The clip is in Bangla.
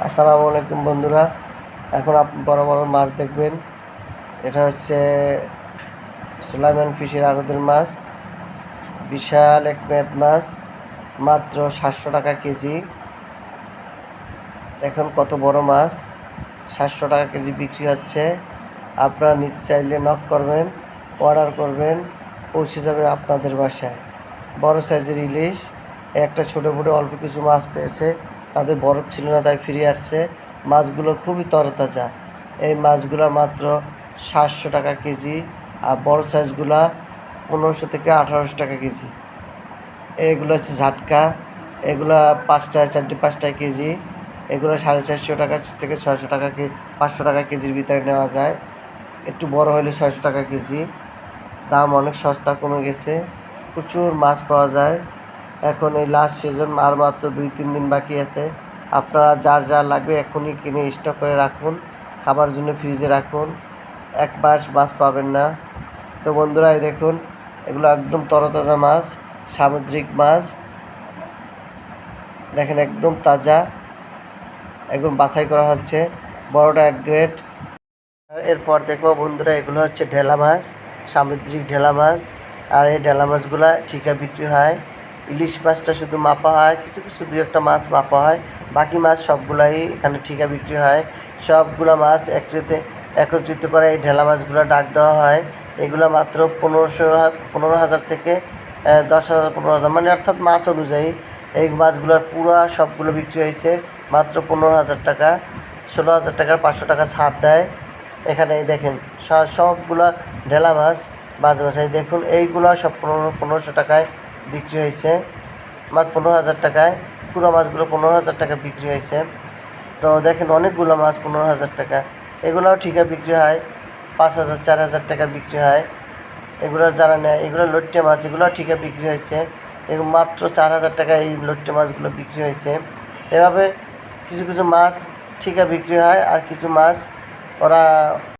আসসালামু আলাইকুম বন্ধুরা। এখন আপনি বড় বড় মাছ দেখবেন। এটা হচ্ছে সুলাইমান ফিশের আড়তের মাছ, বিশাল এক মেদ মাছ, মাত্র 700 টাকা কেজি। এখন কত বড় মাছ, 700 টাকা কেজি বিক্রি হচ্ছে। আপনারা নিতে চাইলে নক করবেন, অর্ডার করবেন, পৌঁছে যাবে আপনাদের বাসায়। বড় সাইজের ইলিশ, একটা ছোটো ফুটে অল্প কিছু মাছ পেয়েছে, তাদের বরফ ছিল না তাই ফিরে আসছে। মাছগুলো খুবই তরতাজা। এই মাছগুলো মাত্র 700 টাকা কেজি, আর বড় সাইজগুলা 1500 থেকে 1800 টাকা কেজি। এগুলো হচ্ছে ঝাটকা, এগুলো 5টায় 4টে 5টায় কেজি। এগুলো 450 টাকা থেকে 600 টাকা 500 টাকা কেজির ভিতরে নেওয়া যায়। একটু বড় হলে 600 টাকা কেজি। দাম অনেক সস্তা, কমে গেছে, প্রচুর মাছ পাওয়া যায়। এখন এই লাস্ট সিজন, আর মাত্র 2-3 দিন বাকি আছে। আপনারা যার যা লাগবে এখনই কিনে স্টক করে রাখুন, খাবার জন্য ফ্রিজে রাখুন, 1 মাস মাছ পাবেন না। তো বন্ধুরা, এই দেখুন, এগুলো একদম তরতাজা মাছ, সামুদ্রিক মাছ। দেখেন একদম তাজা, একদম বাছাই করা হচ্ছে, বড়টা 1 গ্রেড। এরপর দেখবো বন্ধুরা, এগুলো হচ্ছে ঢেলা মাছ, সামুদ্রিক ঢেলা মাছ। আর এই ঢেলা মাছগুলা ঠিকা বিক্রি হয়। ইলিশ মাছটা শুধু মাপা হয়, কিছু কিছু 2-1টা মাছ মাপা হয়, বাকি মাছ সবগুলাই এখানে ঠিকা বিক্রি হয়। সবগুলা মাছ একত্রিত করে এই ঢেলা মাছগুলো ডাক দেওয়া হয়। এগুলো মাত্র 15,000 থেকে 10,000, 15,000, মানে অর্থাৎ মাছ অনুযায়ী। এই মাছগুলোর পুরো সবগুলো বিক্রি হয়েছে মাত্র 15,000 টাকা। 16,000 টাকার 500 টাকা ছাড় দেয়। এখানে দেখেন সবগুলা ঢেলা মাছ, বাজ মাছ। এই দেখুন, এইগুলো সব 1500 টাকায় বিক্রি হয়েছে, মাত্র 15,000 টাকায়। পুরো মাছগুলো 15,000 টাকা বিক্রি হয়েছে। তো দেখেন অনেকগুলো মাছ 15,000 টাকা। এগুলোও ঠিকা বিক্রি হয়, 5,000, 4,000 টাকা বিক্রি হয়। এগুলো যারা নেয়, এগুলো লইট্টে মাছ, এগুলো ঠিকা বিক্রি হয়েছে। এগুলো মাত্র 4,000 টাকা এই লইট্টে মাছগুলো বিক্রি হয়েছে। এভাবে কিছু কিছু মাছ ঠিকা বিক্রি হয়, আর কিছু মাছ ওরা